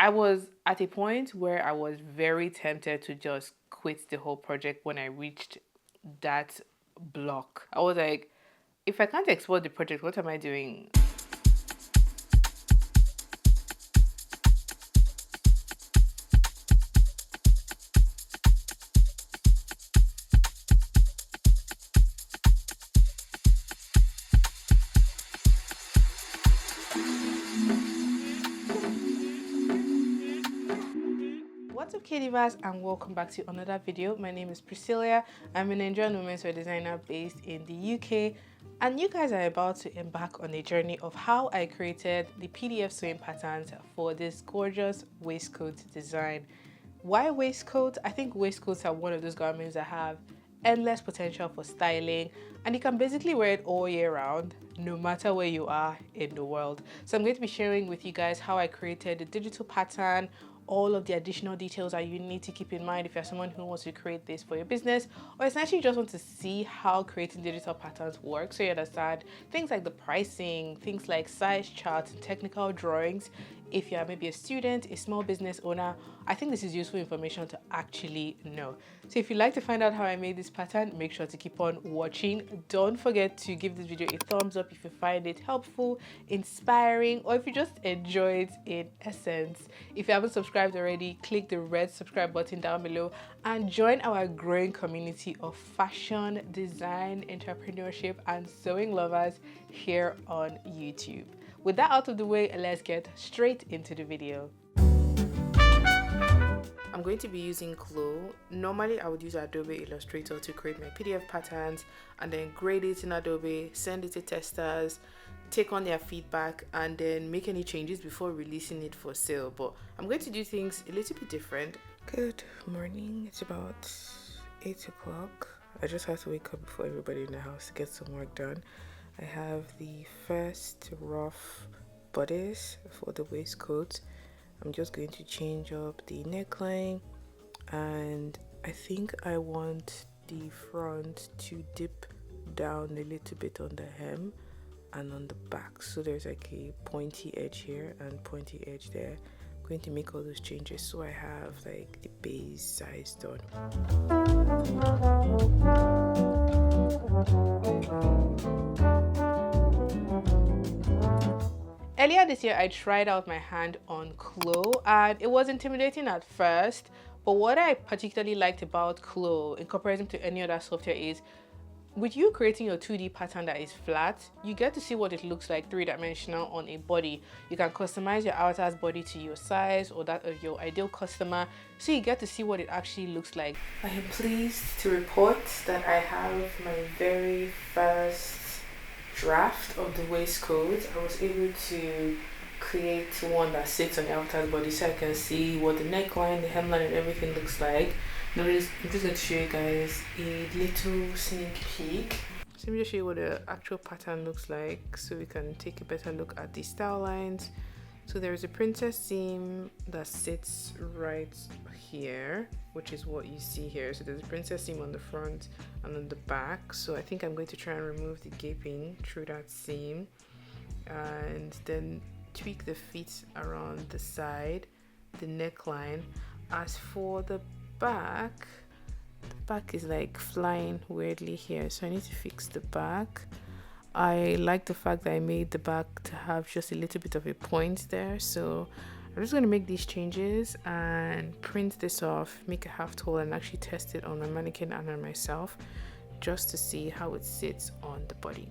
I was at a point where I was very tempted to just quit the whole project when I reached that block. I was like, if I can't export the project, what am I doing? What's up, Kadivas, and welcome back to another video. My name is Priscilla. I'm a Nigerian women's wear designer based in the UK, and you guys are about to embark on a journey of how I created the PDF sewing patterns for this gorgeous waistcoat design. Why waistcoat? I think waistcoats are one of those garments that have endless potential for styling, and you can basically wear it all year round, no matter where you are in the world. So I'm going to be sharing with you guys how I created the digital pattern, all of the additional details that you need to keep in mind if you're someone who wants to create this for your business, or essentially just want to see how creating digital patterns work, so you understand things like the pricing, things like size charts and technical drawings. If you're maybe a student, a small business owner, I think this is useful information to actually know. So if you'd like to find out how I made this pattern, make sure to keep on watching. Don't forget to give this video a thumbs up if you find it helpful, inspiring, or if you just enjoy it in essence. If you haven't subscribed already, click the red subscribe button down below and join our growing community of fashion, design, entrepreneurship, and sewing lovers here on YouTube. With that out of the way, let's get straight into the video. I'm going to be using Clo. Normally I would use Adobe Illustrator to create my PDF patterns and then grade it in Adobe, send it to testers, take on their feedback, and then make any changes before releasing it for sale. But I'm going to do things a little bit different. Good morning, it's about 8 o'clock. I just have to wake up before everybody in the house to get some work done. I have the first rough bodice for the waistcoat. I'm just going to change up the neckline, and I think I want the front to dip down a little bit on the hem and on the back, so there's like a pointy edge here and pointy edge there. I'm going to make all those changes so I have like the base size done. Earlier this year, I tried out my hand on Clo, and it was intimidating at first, but what I particularly liked about Clo in comparison to any other software is, with you creating your 2D pattern that is flat, you get to see what it looks like three-dimensional on a body. You can customize your avatar's body to your size or that of your ideal customer, so you get to see what it actually looks like. I am pleased to report that I have my very first draft of the waistcoat. I was able to create one that sits on the avatar's body so I can see what the neckline, the hemline, and everything looks like. Now I'm just going to show you guys a little sneak peek. So let me just show you what the actual pattern looks like so we can take a better look at the style lines. So there is a princess seam that sits right here, which is what you see here. So there's a princess seam on the front and on the back. So I think I'm going to try and remove the gaping through that seam and then tweak the feet around the side, the neckline. As for the back is like flying weirdly here, so I need to fix the back. I like the fact that I made the back to have just a little bit of a point there, so I'm just going to make these changes and print this off, make a half tole, and actually test it on my mannequin and on myself just to see how it sits on the body.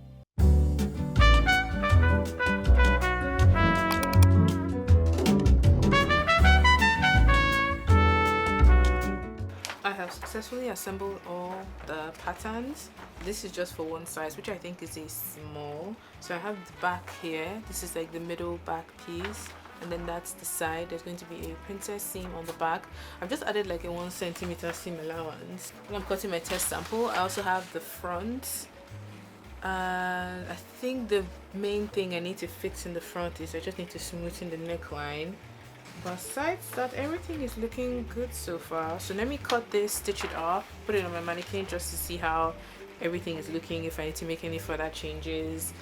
I have successfully assembled all the patterns. This is just for one size, which I think is a small. So I have the back here. This is like the middle back piece, and then that's the side. There's going to be a princess seam on the back. I've just added like a 1 centimeter seam allowance. When I'm cutting my test sample, I also have the front. I think the main thing I need to fix in the front is I just need to smoothen the neckline. Besides that, everything is looking good so far. So let me cut this, stitch it off, put it on my mannequin just to see how everything is looking, if I need to make any further changes.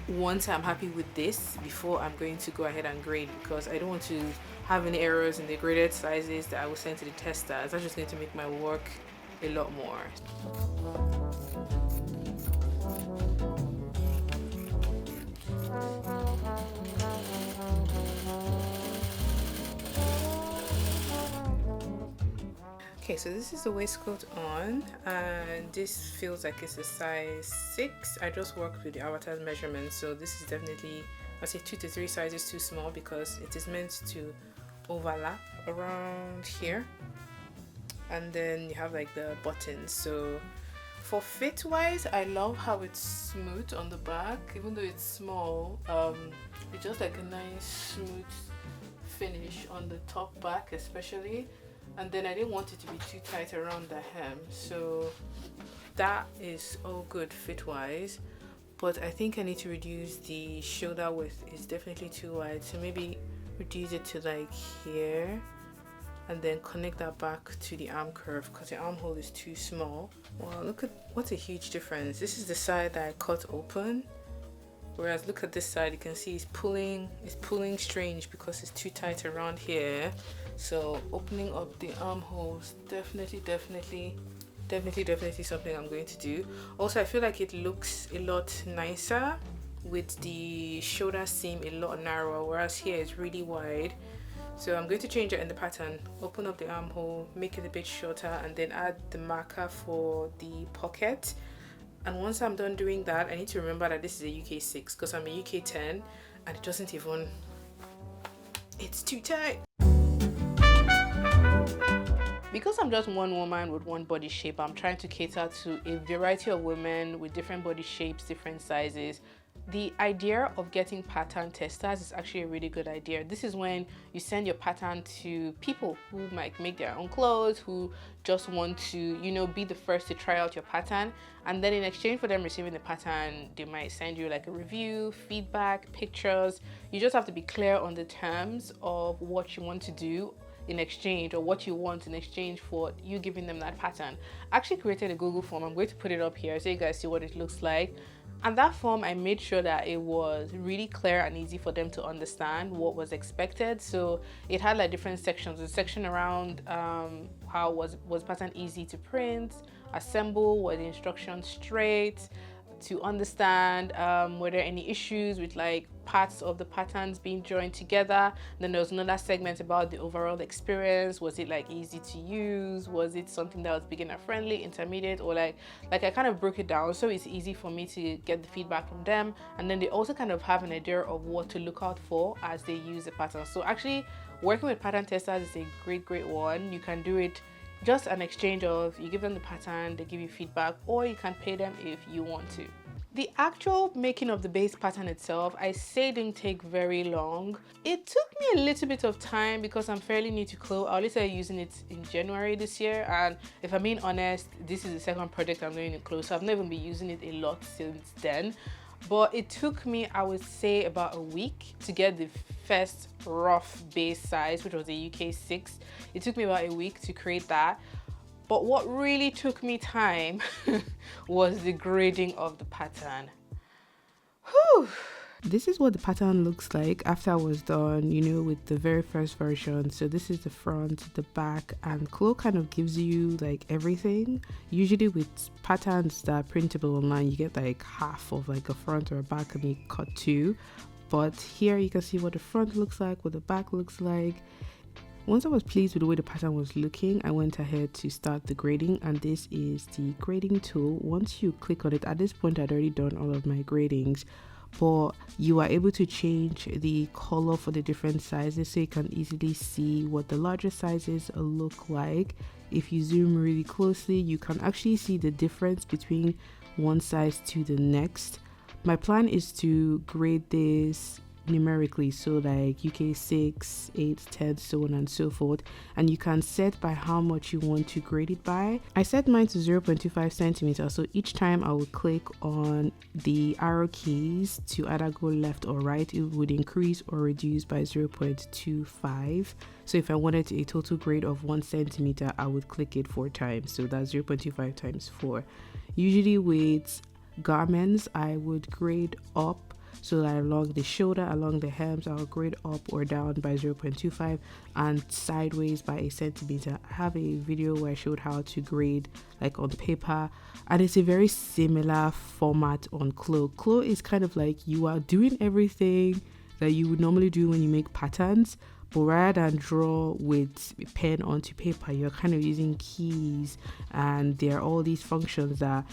Once I'm happy with this, before I'm going to go ahead and grade, because I don't want to have any errors in the graded sizes that I will send to the testers. That's just going to make my work a lot more. Okay, so this is the waistcoat on, and this feels like it's a size 6. I just worked with the avatar's measurements, so this is definitely, I'd say 2 to 3 sizes too small because it is meant to overlap around here. And then you have like the buttons. So for fit wise, I love how it's smooth on the back, even though it's small. It's just like a nice smooth finish on the top back especially. And then I didn't want it to be too tight around the hem, so that is all good fit wise. But I think I need to reduce the shoulder width. It's definitely too wide, so maybe reduce it to like here and then connect that back to the arm curve because the armhole is too small. Wow, look at what a huge difference. This is the side that I cut open, whereas look at this side, you can see it's pulling strange because it's too tight around here. So opening up the armholes, definitely something I'm going to do. Also, I feel like it looks a lot nicer with the shoulder seam a lot narrower, whereas here it's really wide. So I'm going to change it in the pattern, open up the armhole, make it a bit shorter, and then add the marker for the pocket. And once I'm done doing that, I need to remember that this is a UK 6 because I'm a UK 10 and it doesn't even, it's too tight. Because I'm just one woman with one body shape, I'm trying to cater to a variety of women with different body shapes, different sizes. The idea of getting pattern testers is actually a really good idea. This is when you send your pattern to people who might make their own clothes, who just want to, you know, be the first to try out your pattern. And then in exchange for them receiving the pattern, they might send you like a review, feedback, pictures. You just have to be clear on the terms of what you want to do in exchange, or what you want in exchange for you giving them that pattern. I actually created a Google form. I'm going to put it up here so you guys see what it looks like. And that form, I made sure that it was really clear and easy for them to understand what was expected. So it had like different sections. A section around how was pattern easy to print, assemble, were the instructions straight, to understand were there any issues with like parts of the patterns being joined together. Then there was another segment about the overall experience. Was it like easy to use? Was it something that was beginner friendly, intermediate, or like I kind of broke it down so it's easy for me to get the feedback from them. And then they also kind of have an idea of what to look out for as they use the pattern. So actually working with pattern testers is a great one. You can do it just an exchange of, you give them the pattern, they give you feedback, or you can pay them if you want to. The actual making of the base pattern itself, I say didn't take very long. It took me a little bit of time because I'm fairly new to Clo. I only started using it in January this year, and if I'm being honest, this is the second project I'm doing in Clo, so I've never been using it a lot since then. But it took me, I would say, about a week to get the first rough base size, which was a UK 6. It took me about a week to create that. But what really took me time was the grading of the pattern. Whew. This is what the pattern looks like after I was done, you know, with the very first version. So this is the front, the back, and Clo kind of gives you like everything. Usually with patterns that are printable online, you get like half of like a front or a back and you cut two. But here you can see what the front looks like, what the back looks like. Once I was pleased with the way the pattern was looking, I went ahead to start the grading, and this is the grading tool. Once you click on it, at this point I'd already done all of my gradings, but you are able to change the color for the different sizes so you can easily see what the larger sizes look like. If you zoom really closely, you can actually see the difference between one size to the next. My plan is to grade this numerically, so like UK 6, 8, 10, so on and so forth, and you can set by how much you want to grade it by. I set mine to 0.25 centimeters, so each time I would click on the arrow keys to either go left or right, it would increase or reduce by 0.25. So if I wanted a total grade of 1 centimeter, I would click it 4 times, so that's 0.25 times 4. Usually with garments, I would grade up So that along the shoulder, along the hems, I'll grade up or down by 0.25 and sideways by a centimeter. I have a video where I showed how to grade like on paper, and it's a very similar format on Clo. Clo is kind of like you are doing everything that you would normally do when you make patterns, but rather than draw with pen onto paper, you're kind of using keys, and there are all these functions that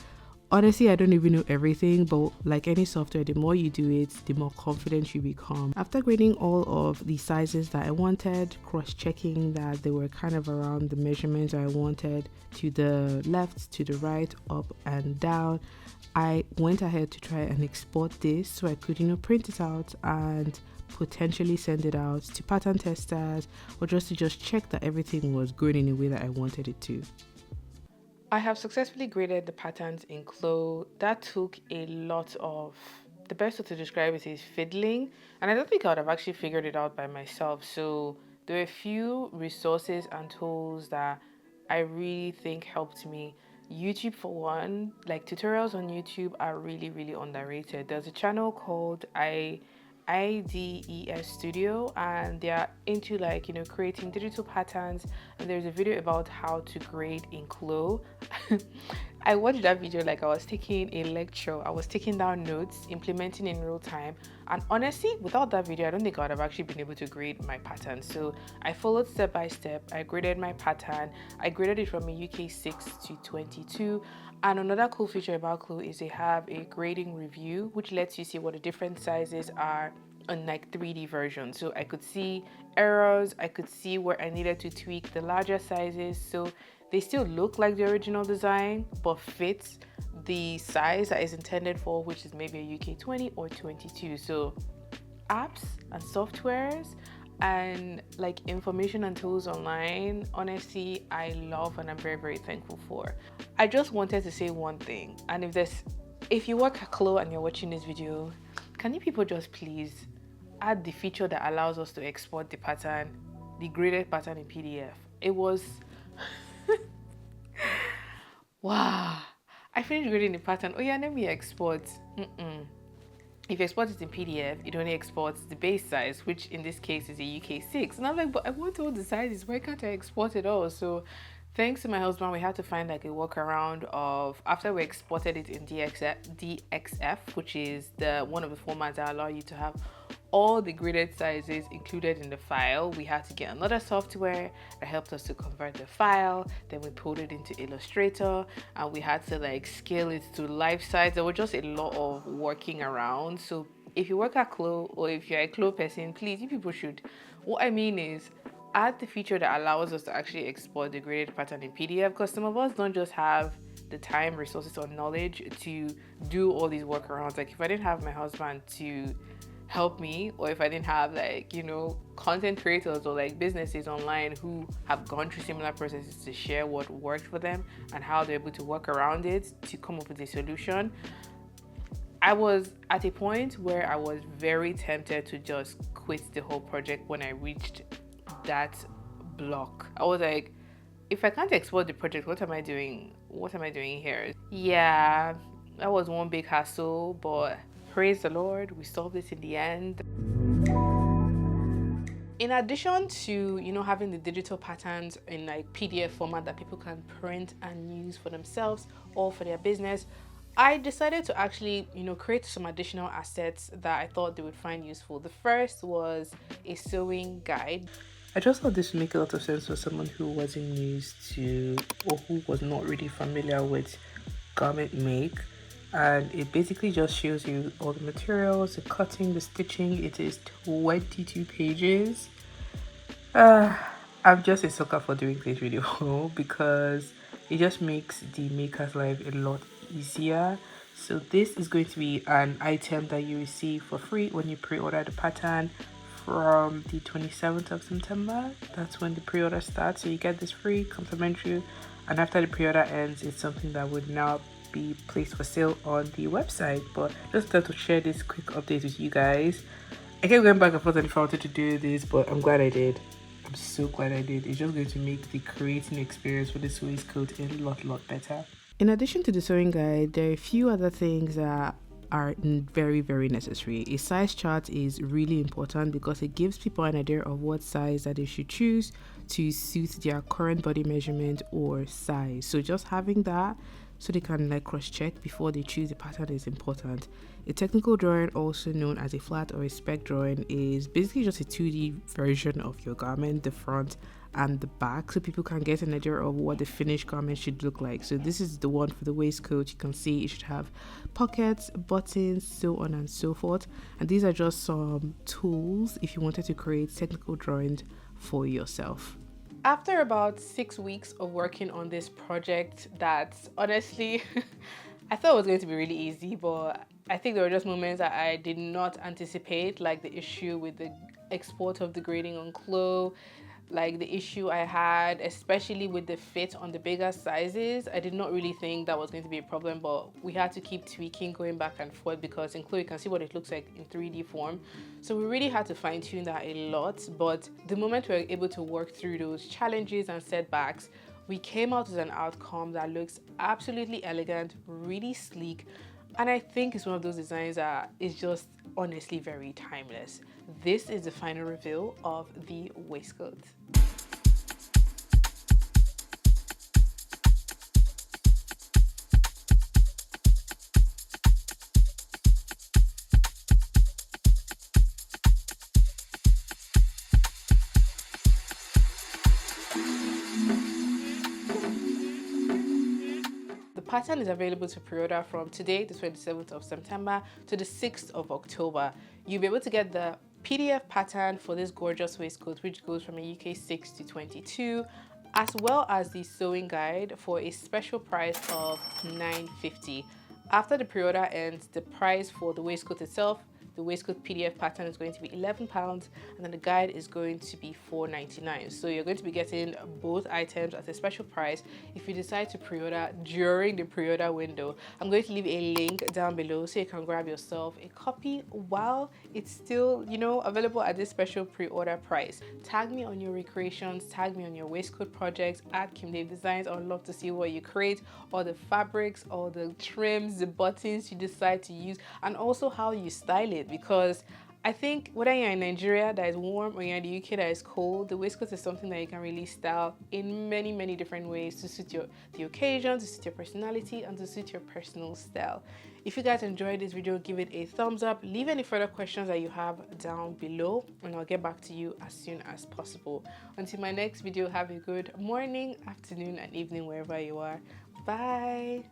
honestly I don't even know everything, but like any software, the more you do it, the more confident you become. After grading all of the sizes that I wanted, cross-checking that they were kind of around the measurements I wanted, to the left, to the right, up and down, I went ahead to try and export this so I could, print it out and potentially send it out to pattern testers, or just to check that everything was good in a way that I wanted it to. I have successfully graded the patterns in Clo. That took a lot of, the best way to describe it is fiddling, and I don't think I would have actually figured it out by myself. So there are a few resources and tools that I really think helped me. YouTube for one, like tutorials on YouTube are really, really underrated. There's a channel called IDES Studio, and they are into like creating digital patterns, and there's a video about how to grade in Clo. I watched that video like I was taking a lecture. I was taking down notes, implementing in real time, and honestly without that video I don't think I would have actually been able to grade my pattern. So I followed step by step. I graded my pattern. I graded it from a UK 6 to 22. And another cool feature about Clo is they have a grading review, which lets you see what the different sizes are on like 3D version. So I could see errors, I could see where I needed to tweak the larger sizes, so they still look like the original design but fits the size that is intended for, which is maybe a UK 20 or 22. So apps and softwares and like information and tools online, honestly I love and I'm very, very thankful for. I just wanted to say one thing, and if you work at Clo and you're watching this video, can you people just please add the feature that allows us to export the pattern, the graded pattern in PDF. It was wow. I finished grading the pattern. Oh yeah, let me export. If you export it in PDF, it only exports the base size, which in this case is a UK 6. And I'm like, but I want all the sizes. Why can't I export it all? So thanks to my husband, we had to find like a workaround of, after we exported it in DXF, which is one of the formats that allow you to have all the graded sizes included in the file. We had to get another software that helped us to convert the file. Then we pulled it into Illustrator, and we had to like scale it to life size. There was just a lot of working around. So if you work at Clo, or if you're a Clo person, please, you people should, what I mean is, add the feature that allows us to actually export the graded pattern in PDF, because some of us don't just have the time, resources, or knowledge to do all these workarounds. Like if I didn't have my husband to help me, or if I didn't have like content creators or like businesses online who have gone through similar processes to share what worked for them and how they're able to work around it to come up with a solution, I was at a point where I was very tempted to just quit the whole project when I reached that block. I was like, if I can't export the project, what am I doing? What am I doing here? Yeah, that was one big hassle, but praise the Lord, we solved it in the end. In addition to having the digital patterns in like PDF format that people can print and use for themselves or for their business, I decided to actually create some additional assets that I thought they would find useful. The first was a sewing guide. I just thought this would make a lot of sense for someone who wasn't used to, or who was not really familiar with garment make. And it basically just shows you all the materials, the cutting, the stitching. It is 22 pages. I'm just a sucker for doing this video because it just makes the maker's life a lot easier. So this is going to be an item that you receive for free when you pre-order the pattern from the 27th of September. That's when the pre-order starts. So you get this free complimentary, and after the pre-order ends, it's something that would now be placed for sale on the website. But just thought to share this quick update with you guys. I kept going back and forth and if I wanted to do this, but I'm glad I did. I'm so glad I did. It's just going to make the creating experience for this waistcoat a lot better. In addition to the sewing guide, there are a few other things that are very, very necessary. A size chart is really important because it gives people an idea of what size that they should choose to suit their current body measurement or size. So just having that so they can like cross-check before they choose the pattern is important. A technical drawing, also known as a flat or a spec drawing, is basically just a 2D version of your garment, the front and the back, so people can get an idea of what the finished garment should look like. So this is the one for the waistcoat. You can see it should have pockets, buttons, so on and so forth. And these are just some tools if you wanted to create technical drawings for yourself. After about 6 weeks of working on this project that honestly I thought it was going to be really easy, but I think there were just moments that I did not anticipate, like the issue with the export of the grading on Clo, like the issue I had especially with the fit on the bigger sizes. I did not really think that was going to be a problem, but we had to keep tweaking, going back and forth, because in Clo you can see what it looks like in 3D form. So we really had to fine tune that a lot, but the moment we were able to work through those challenges and setbacks, we came out with an outcome that looks absolutely elegant, really sleek, and I think it's one of those designs that is just honestly very timeless. This is the final reveal of the waistcoat. The pattern is available to pre-order from today, the 27th of September, to the 6th of October. You'll be able to get the PDF pattern for this gorgeous waistcoat, which goes from a UK 6 to 22, as well as the sewing guide for a special price of $9.50. After the pre-order ends, the price for the waistcoat itself, the waistcoat PDF pattern, is going to be £11, and then the guide is going to be $4.99. So you're going to be getting both items at a special price if you decide to pre-order during the pre-order window. I'm going to leave a link down below so you can grab yourself a copy while it's still, you know, available at this special pre-order price. Tag me on your recreations, tag me on your waistcoat projects at Kim Dave Designs. I would love to see what you create, all the fabrics, all the trims, the buttons you decide to use, and also how you style it, because I think whether you're in Nigeria that is warm or you're in the UK that is cold, the waistcoat is something that you can really style in many, many different ways to suit the occasion, to suit your personality, and to suit your personal style. If you guys enjoyed this video, give it a thumbs up. Leave any further questions that you have down below, and I'll get back to you as soon as possible. Until my next video, have a good morning, afternoon, and evening wherever you are. Bye.